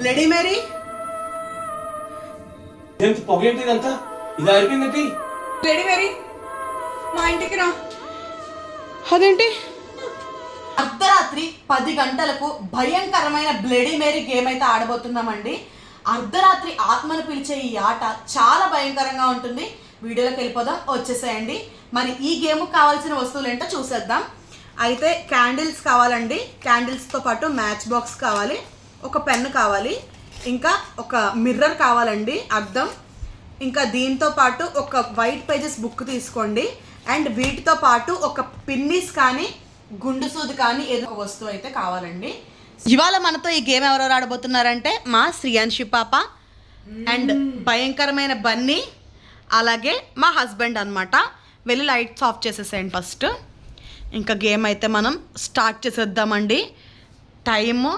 Bloody Mary పొగేంటి ఇదంతా ఇలా అయిపోయిందండి. బ్లడీ మేరీ మా ఇంటికి రా. అదేంటి అర్ధరాత్రి 10 గంటలకు భయంకరమైన బ్లడీ మేరీ గేమ్ అయితే ఆడబోతున్నామండి. అర్ధరాత్రి ఆత్మను పిలిచే ఈ ఆట చాలా భయంకరంగా ఉంటుంది. వీడియోలోకి వెళ్ళిపోదాం, వచ్చేసేయండి. మరి ఈ గేమ్ కావాల్సిన వస్తువులు ఏంటో చూసేద్దాం. అయితే క్యాండిల్స్ కావాలండి, క్యాండిల్స్తో పాటు మ్యాచ్ బాక్స్ కావాలి, ఒక పెన్ను కావాలి, ఇంకా ఒక మిర్రర్ కావాలండి, అద్దం, ఇంకా దీంతో పాటు ఒక వైట్ పేజెస్ బుక్ తీసుకోండి. అండ్ వీటితో పాటు ఒక పిన్నీస్ కానీ గుండు సూది కానీ ఏదో ఒక వస్తువు అయితే కావాలండి. ఇవాళ మనతో ఈ గేమ్ ఎవరెవరు ఆడబోతున్నారంటే మా శ్రీయాన్షి పాప అండ్ భయంకరమైన బన్నీ, అలాగే మా హస్బెండ్ అనమాట. వెళ్ళి లైట్స్ ఆఫ్ చేసేసేయండి ఫస్ట్. ఇంకా గేమ్ అయితే మనం స్టార్ట్ చేసేద్దామండి. టైము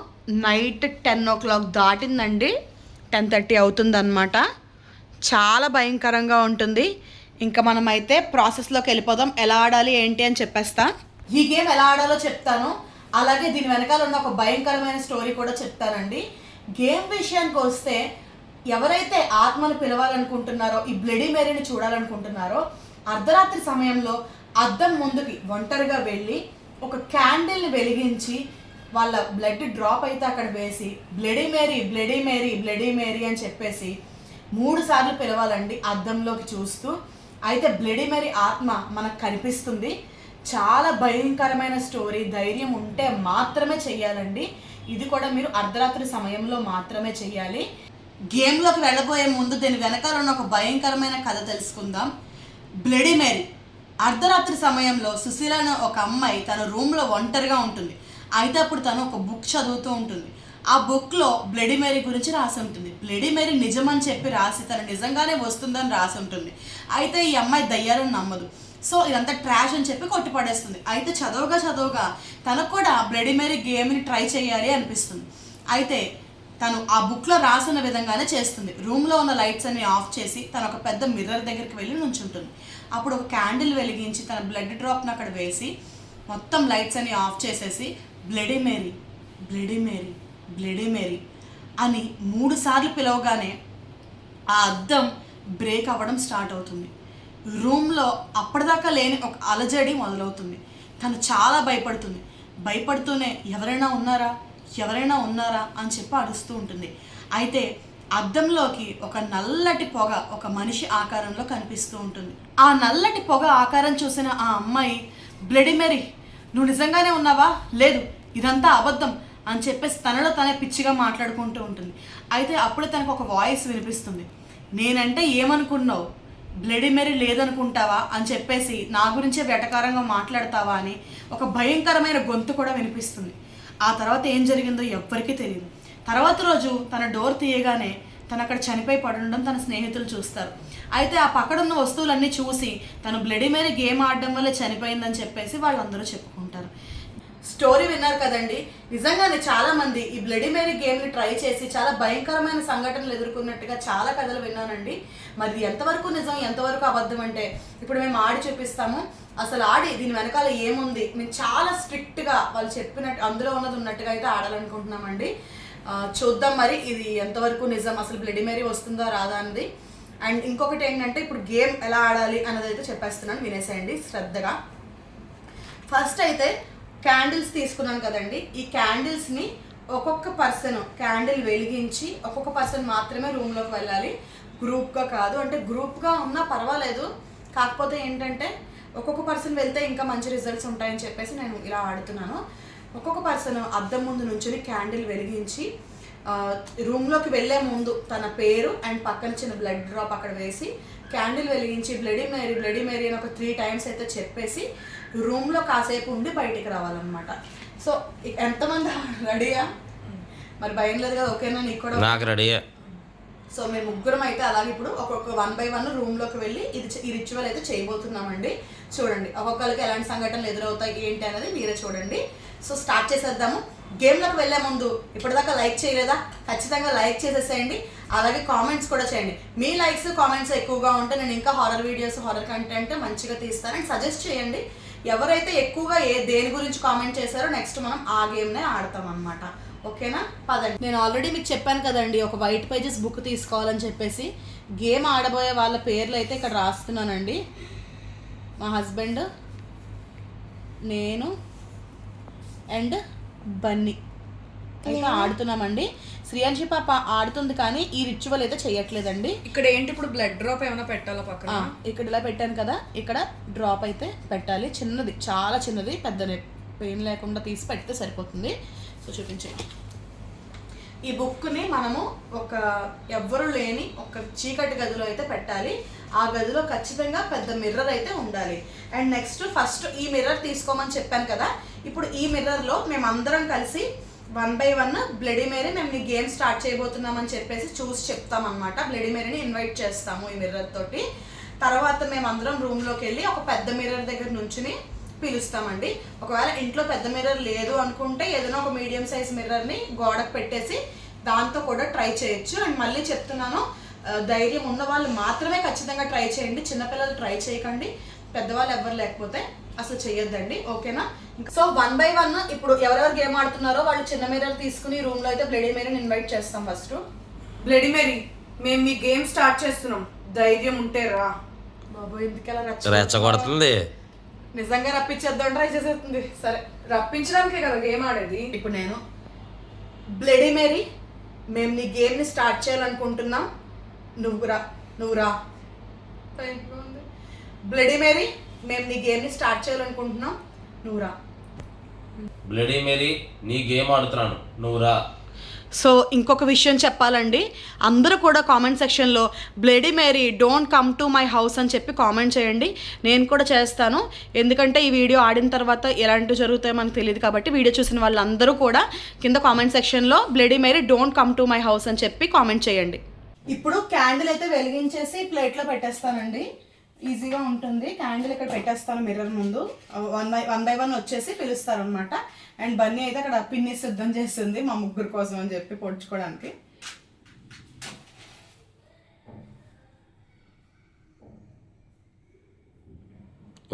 నైట్ 10 o'clock దాటిందండి, 10:30 అవుతుందన్నమాట. చాలా భయంకరంగా ఉంటుంది. ఇంకా మనమైతే ప్రాసెస్లోకి వెళ్ళిపోదాం. ఎలా ఆడాలి ఏంటి అని చెప్పేస్తా. ఈ గేమ్ ఎలా ఆడాలో చెప్తాను, అలాగే దీని వెనకాల ఉన్న ఒక భయంకరమైన స్టోరీ కూడా చెప్తానండి. గేమ్ విషయానికి వస్తే ఎవరైతే ఆత్మను పిలవాలనుకుంటున్నారో, ఈ బ్లడీ మేరీని చూడాలనుకుంటున్నారో, అర్ధరాత్రి సమయంలో అద్దం ముందుకి ఒంటరిగా వెళ్ళి ఒక క్యాండిల్ని వెలిగించి వాళ్ళ బ్లడ్ డ్రాప్ అయితే అక్కడ వేసి bloody Mary bloody Mary bloody Mary అని చెప్పేసి 3 సార్లు పిలవాలండి అద్దంలోకి చూస్తూ. అయితే బ్లడీ మేరీ ఆత్మ మనకు కనిపిస్తుంది. చాలా భయంకరమైన స్టోరీ, ధైర్యం ఉంటే మాత్రమే చెయ్యాలండి. ఇది కూడా మీరు అర్ధరాత్రి సమయంలో మాత్రమే చెయ్యాలి. గేమ్లోకి వెళ్ళబోయే ముందు దీని వెనకాల ఉన్న ఒక భయంకరమైన కథ తెలుసుకుందాం. బ్లడీ మేరీ అర్ధరాత్రి సమయంలో సుశీల అనే ఒక అమ్మాయి తన రూమ్లో ఒంటరిగా ఉంటుంది. అయితే అప్పుడు తను ఒక బుక్ చదువుతూ ఉంటుంది. ఆ బుక్లో బ్లడీ మేరీ గురించి రాసి ఉంటుంది. బ్లడీ మేరీ నిజమని చెప్పి రాసి తను నిజంగానే వస్తుందని రాసి ఉంటుంది. అయితే ఈ అమ్మాయి దయ్యాలను నమ్మదు. సో ఇదంతా ట్రాష్ అని చెప్పి కొట్టిపడేస్తుంది. అయితే చదువుగా తనకు కూడా బ్లడీ మేరీ గేమ్ని ట్రై చేయాలి అనిపిస్తుంది. అయితే తను ఆ బుక్లో రాసిన విధంగానే చేస్తుంది. రూమ్లో ఉన్న లైట్స్ అన్ని ఆఫ్ చేసి తను ఒక పెద్ద మిర్రర్ దగ్గరికి వెళ్ళి నుంచుంటుంది. అప్పుడు ఒక క్యాండిల్ వెలిగించి తన బ్లడ్ డ్రాప్ను అక్కడ వేసి మొత్తం లైట్స్ అన్ని ఆఫ్ చేసేసి bloody Mary bloody Mary bloody Mary అని 3 సార్లు పిలవగానే ఆ అద్దం బ్రేక్ అవ్వడం స్టార్ట్ అవుతుంది. రూమ్లో అప్పటిదాకా లేని ఒక అలజడి మొదలవుతుంది. తను చాలా భయపడుతూనే ఎవరైనా ఉన్నారా అని చెప్పి అరుస్తూ ఉంటుంది. అయితే అద్దంలోకి ఒక నల్లటి పొగ ఒక మనిషి ఆకారంలో కనిపిస్తూ ఉంటుంది. ఆ నల్లటి పొగ ఆకారం చూసిన ఆ అమ్మాయి, బ్లడీ మేరీ నువ్వు నిజంగానే ఉన్నావా, లేదు ఇదంతా అబద్ధం అని చెప్పేసి తనలో తనే పిచ్చిగా మాట్లాడుకుంటూ ఉంటుంది. అయితే అప్పుడు తనకు ఒక వాయిస్ వినిపిస్తుంది. నేనంటే ఏమనుకున్నావు, బ్లడీ మేరీ లేదనుకుంటావా అని చెప్పేసి నా గురించే వెటకారంగా మాట్లాడతావా అని ఒక భయంకరమైన గొంతు కూడా వినిపిస్తుంది. ఆ తర్వాత ఏం జరిగిందో ఎవ్వరికీ తెలియదు. తర్వాత రోజు తన డోర్ తీయగానే తను అక్కడ చనిపోయి పడుండడం తన స్నేహితులు చూస్తారు. అయితే ఆ పక్కడున్న వస్తువులన్నీ చూసి తను బ్లడీ మేరీ గేమ్ ఆడడం వల్ల చనిపోయిందని చెప్పేసి వాళ్ళందరూ చెప్పుకుంటారు. స్టోరీ విన్నారు కదండి. నిజంగానే చాలామంది ఈ బ్లడీ మేరీ గేమ్ని ట్రై చేసి చాలా భయంకరమైన సంఘటనలు ఎదుర్కొన్నట్టుగా చాలా కథలు విన్నానండి. మరి ఎంతవరకు నిజం ఎంతవరకు అబద్ధం అంటే ఇప్పుడు మేము ఆడి చూపిస్తాము. అసలు ఆడి దీని వెనకాల ఏముంది మేము చాలా స్ట్రిక్ట్గా వాళ్ళు చెప్పినట్టు అందులో ఉన్నది ఉన్నట్టుగా అయితే ఆడాలనుకుంటున్నామండి. చూద్దాం మరి ఇది ఎంతవరకు నిజం, అసలు బ్లడీ మేరీ వస్తుందా రాదా అన్నది. అండ్ ఇంకొకటి ఏంటంటే ఇప్పుడు గేమ్ ఎలా ఆడాలి అన్నది అయితే చెప్పేస్తున్నాను, వినేసేయండి శ్రద్ధగా. ఫస్ట్ అయితే క్యాండిల్స్ తీసుకున్నాను కదండి. ఈ క్యాండిల్స్ని ఒక్కొక్క పర్సన్ క్యాండిల్ వెలిగించి ఒక్కొక్క పర్సన్ మాత్రమే రూమ్లోకి వెళ్ళాలి, గ్రూప్గా కాదు. అంటే గ్రూప్గా ఉన్నా పర్వాలేదు, కాకపోతే ఏంటంటే ఒక్కొక్క పర్సన్ వెళ్తే ఇంకా మంచి రిజల్ట్స్ ఉంటాయని చెప్పేసి నేను ఇలా ఆడుతున్నాను. ఒక్కొక్క పర్సన్ అద్దం ముందు నుంచుని క్యాండిల్ వెలిగించి రూమ్లోకి వెళ్ళే ముందు తన పేరు అండ్ పక్కన చిన్న బ్లడ్ డ్రాప్ అక్కడ వేసి క్యాండిల్ వెలిగించి బ్లడీ మేరీ అని ఒక 3 times అయితే చెప్పేసి రూమ్లో కాసేపు ఉండి బయటికి రావాలన్నమాట. సో ఎంతమంది రెడీయా? మరి భయం లేదు కదా, ఓకేనా? నీకు కూడా నాకు రెడీయా. సో మేము ముగ్గురం అయితే అలాగే ఇప్పుడు ఒక్కొక్క 1 by 1 రూమ్లోకి వెళ్ళి ఈ రిచువల్ అయితే చేయబోతున్నామండి. చూడండి ఒక్కొక్కరికి ఎలాంటి సంఘటనలు ఎదురవుతాయి ఏంటి అనేది మీరే చూడండి. సో స్టార్ట్ చేసేద్దాము. గేమ్లోకి వెళ్ళే ముందు ఇప్పటిదాకా లైక్ చేయలేదా? ఖచ్చితంగా లైక్ చేసేసేయండి. అలాగే కామెంట్స్ కూడా చేయండి. మీ లైక్స్ కామెంట్స్ ఎక్కువగా ఉంటే నేను ఇంకా హారర్ వీడియోస్ హారర్ కంటెంట్ మంచిగా తీస్తానని సజెస్ట్ చేయండి. ఎవరైతే ఎక్కువగా దేని గురించి కామెంట్ చేశారో నెక్స్ట్ మనం ఆ గేమ్నే ఆడతాం అన్నమాట. ఓకేనా? పదండి. నేను ఆల్రెడీ మీకు చెప్పాను కదండి, ఒక వైట్ పేజెస్ బుక్ తీసుకోవాలని చెప్పేసి. గేమ్ ఆడబోయే వాళ్ళ పేర్లు అయితే ఇక్కడ రాస్తున్నానండి. మా హస్బెండ్, నేను అండ్ బన్నీ అయితే ఆడుతున్నామండి. శ్రీయాంశి పాప ఆడుతుంది కానీ ఈ రిచువల్ అయితే చేయట్లేదండి. ఇక్కడ ఏంటి ఇప్పుడు బ్లడ్ డ్రాప్ ఏమైనా పెట్టాలా పక్కన? ఇక్కడ ఇలా పెట్టాను కదా, ఇక్కడ డ్రాప్ అయితే పెట్టాలి. చిన్నది, చాలా చిన్నది, పెద్ద పెయిన్ లేకుండా తీసి పెడితే సరిపోతుంది. సో చూపించండి. ఈ బుక్ని మనము ఒక ఎవ్వరు లేని ఒక చీకటి గదిలో అయితే పెట్టాలి. ఆ గదిలో ఖచ్చితంగా పెద్ద మిర్రర్ అయితే ఉండాలి. అండ్ నెక్స్ట్ ఫస్ట్ ఈ మిర్రర్ తీసుకోమని చెప్పాను కదా, ఇప్పుడు ఈ మిర్రర్లో మేమందరం కలిసి 1 by 1 బ్లడీ మేరీ మేము నీ గేమ్ స్టార్ట్ చేయబోతున్నామని చెప్పేసి చూసి చెప్తామన్నమాట. బ్లడీ మేరీని ఇన్వైట్ చేస్తాము ఈ మిర్రర్ తోటి. తర్వాత మేము అందరం రూమ్లోకి వెళ్ళి ఒక పెద్ద మిర్రర్ దగ్గర నుంచుని పిలుస్తామండి. ఒకవేళ ఇంట్లో పెద్ద మిర్రర్ లేదు అనుకుంటే ఏదైనా ఒక మీడియం సైజ్ మిర్రర్ని గోడకు పెట్టేసి దాంతో కూడా ట్రై చేయొచ్చు. అండ్ మళ్ళీ చెప్తున్నాను, ధైర్యం ఉన్న వాళ్ళు మాత్రమే ఖచ్చితంగా ట్రై చేయండి. చిన్నపిల్లలు ట్రై చేయకండి, పెద్దవాళ్ళు ఎవరు లేకపోతే అసలు చెయ్యొద్దండి. ఓకేనా? సో 1 by 1 ఇప్పుడు ఎవరెవరు గేమ్ ఆడుతున్నారో వాళ్ళు చిన్న మిర్రర్ తీసుకుని రూమ్లో అయితే బ్లడీ మేరీని ఇన్వైట్ చేస్తాం. ఫస్ట్ బ్లడీ మేరీ, మేము మీ గేమ్ స్టార్ట్ చేస్తున్నాం, ధైర్యం ఉంటే రా. బాబు ఎందుకలా రెచ్చగొడుతుంది? నిజంగా రప్పించేద్దాం ట్రై చేసేస్తుంది. సరే, రప్పించడానికే కదా గేమ్ ఆడేది. ఇప్పుడు నేను బ్లడీ మేరీ, మేము నీ గేమ్ని స్టార్ట్ చేయాలనుకుంటున్నాం, నువ్వు రా. బ్లడీ మేరీ, మేము నీ గేమ్ని స్టార్ట్ చేయాలనుకుంటున్నాం, నువ్వు రా. బ్లడీ మేరీ, నీ గేమ్ ఆడుతున్నాను, నువ్వు రా. సో ఇంకొక విషయం చెప్పాలండి, అందరూ కూడా కామెంట్ సెక్షన్లో bloody Mary don't come to my house అని చెప్పి కామెంట్ చేయండి. నేను కూడా చేస్తాను, ఎందుకంటే ఈ వీడియో ఆడిన తర్వాత ఎలాంటివి జరుగుతాయో మనకు తెలియదు కాబట్టి వీడియో చూసిన వాళ్ళందరూ కూడా కింద కామెంట్ సెక్షన్లో bloody Mary don't come to my house అని చెప్పి కామెంట్ చేయండి. ఇప్పుడు క్యాండిల్ అయితే వెలిగించేసి ప్లేట్లో పెట్టేస్తానండి. ఈజీగా ఉంటుంది. క్యాండిల్ ఇక్కడ పెట్టేస్తాను మిర్రర్ ముందు. 1 by 1 వచ్చేసి పిలుస్తారు అనమాట. అండ్ బన్నీ అయితే అక్కడ పిన్ని సిద్ధం చేస్తుంది మా ముగ్గురు కోసం అని చెప్పి పొడుచుకోవడానికి.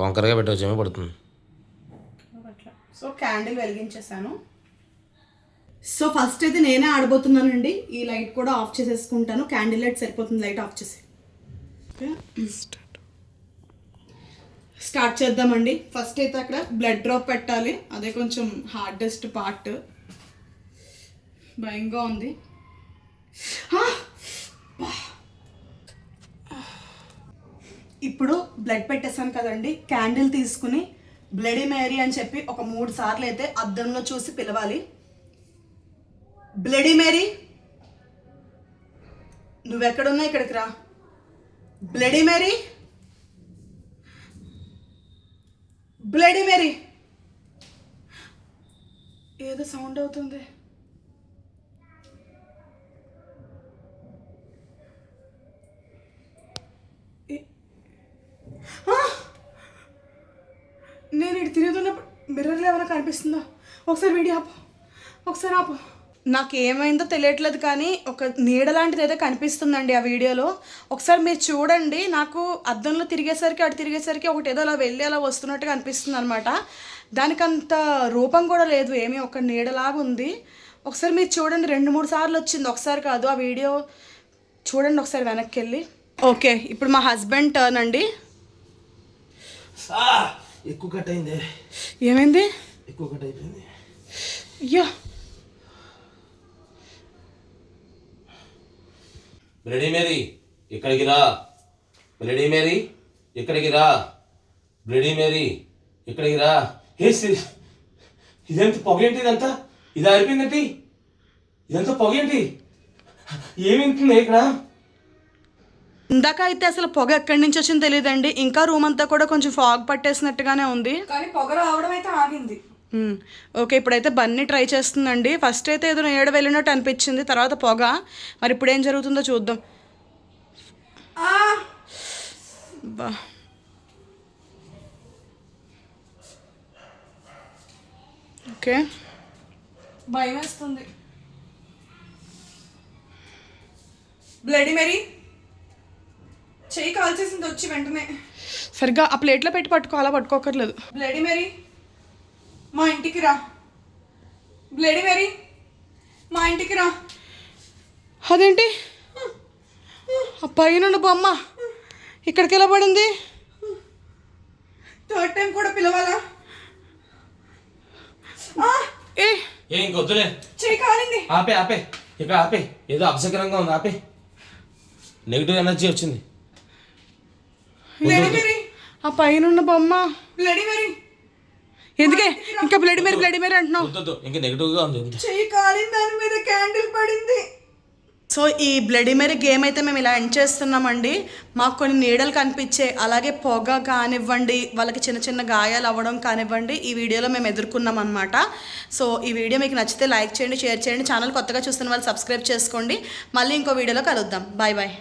వంకరగా పెట్టవచ్చేమో పడుతుంది. సో క్యాండిల్ వెలిగించేసాను. సో ఫస్ట్ అయితే నేనే ఆడబోతున్నానండి. ఈ లైట్ కూడా ఆఫ్ చేసేసుకుంటాను. క్యాండిల్ లైట్ సరిపోతుంది, లైట్ ఆఫ్ చేసి స్టార్ట్ చేద్దామండి. ఫస్ట్ అయితే అక్కడ బ్లడ్ డ్రాప్ పెట్టాలి, అదే కొంచెం హార్డెస్ట్ పార్ట్. భయంగా ఉంది. ఇప్పుడు బ్లడ్ పెట్టేసాను కదండి, క్యాండిల్ తీసుకుని బ్లడీ మేరీ అని చెప్పి ఒక 3 సార్లు అయితే అద్దంలో చూసి పిలవాలి. బ్లడీ మేరీ, నువ్వెక్కడున్నా ఇక్కడికి రా. Bloody Mary, bloody Mary. ఏదో సౌండ్ అవుతుంది. నేను ఇటు తిరుగుతున్నప్పుడు మిర్రర్లో ఏమైనా కనిపిస్తుందా? ఒకసారి వీడియో ఆపు, ఒకసారి ఆపు. నాకు ఏమైందో తెలియట్లేదు కానీ ఒక నీడ లాంటిది అయితే కనిపిస్తుందండి ఆ వీడియోలో. ఒకసారి మీరు చూడండి. నాకు అద్దంలో తిరిగేసరికి అటు తిరిగేసరికి ఒకటి ఏదో అలా వెళ్ళి అలా వస్తున్నట్టుగా అనిపిస్తుంది అనమాట. దానికంత రూపం కూడా లేదు, ఏమీ ఒక నీడలాగా ఉంది. ఒకసారి మీరు చూడండి, 2-3 సార్లు వచ్చింది, ఒకసారి కాదు. ఆ వీడియో చూడండి ఒకసారి వెనక్కి వెళ్ళి. ఓకే, ఇప్పుడు మా హస్బెండ్ టర్న్ అండి. ఎక్కువ కట్ అయింది. ఏమైంది? ఎక్కువ కట్ అయిపోయింది. అయ్యో, బ్లడీ మేరీ ఇక్కడికి రా. బ్లడీ మేరీ ఇక్కడికి రా. బ్లడీ మేరీ ఇక్కడికి రా. ఇదంతా పొగేంటి? ఇదంతా ఇది అయిపోయిందండి. ఇదంతా పొగేంటి? ఏమింటుంది ఇక్కడ? ఇందాక అయితే అసలు పొగ ఎక్కడి నుంచి వచ్చిందో తెలియదండి. ఇంకా రూమ్ అంతా కూడా కొంచెం ఫాగ్ పట్టేసినట్టుగానే ఉంది, కానీ పొగ రావడం అయితే ఆగింది. ఓకే, ఇప్పుడైతే బన్నీ ట్రై చేస్తుందండి. ఫస్ట్ అయితే ఏదో ఏడు వెళ్ళినట్టు అనిపించింది, తర్వాత పొగ. మరి ఇప్పుడు ఏం జరుగుతుందో చూద్దాం. బా, ఓకే, భయం వేస్తుంది. బ్లడీ మేరీ, చెయ్యి కాల్చేసింది వచ్చి వెంటనే. సరిగ్గా ఆ ప్లేట్లో పెట్టి పట్టుకోవాలా? పట్టుకోకర్లేదు. బ్లడీ మేరీ, మా ఇంటికి రా. బ్లడీ మేరీ, మా ఇంటికి రా. అదేంటి ఆ పైన బొమ్మ ఇక్కడికి ఎలా పడింది? థర్డ్ టైం కూడా పిలవాలా? ఏ ఇంకొద్దులే. చెయ్యి కాలింది. ఆపే ఆపే, ఇక ఆపే. ఏదో అపశకరంగా ఉంది, ఆపే. నెగిటివ్ ఎనర్జీ వచ్చింది. బ్లడీ మేరీ, ఆ పైన బొమ్మ బ్లడీ మేరీ. ఎందుకే ఇంకా బ్లడ్ మేరీ అంటున్నావు? వద్దు, ఇంకా నెగిటివ్గా ఉంది. చెయ్యి కాలింది, దాని మీద క్యాండిల్ పడింది. సో ఈ బ్లడీ మేరీ గేమ్ అయితే మేము ఇలా ఎండ్ చేస్తున్నామండి. మాకు కొన్ని నీడలు కనిపించాయి, అలాగే పొగ కానివ్వండి, వాళ్ళకి చిన్న చిన్న గాయాలు అవ్వడం కానివ్వండి, ఈ వీడియోలో మేము ఎదుర్కొన్నాం అనమాట. సో ఈ వీడియో మీకు నచ్చితే లైక్ చేయండి, షేర్ చేయండి. ఛానల్ కొత్తగా చూస్తున్న వాళ్ళు సబ్స్క్రైబ్ చేసుకోండి. మళ్ళీ ఇంకో వీడియోలో కలుద్దాం. Bye bye.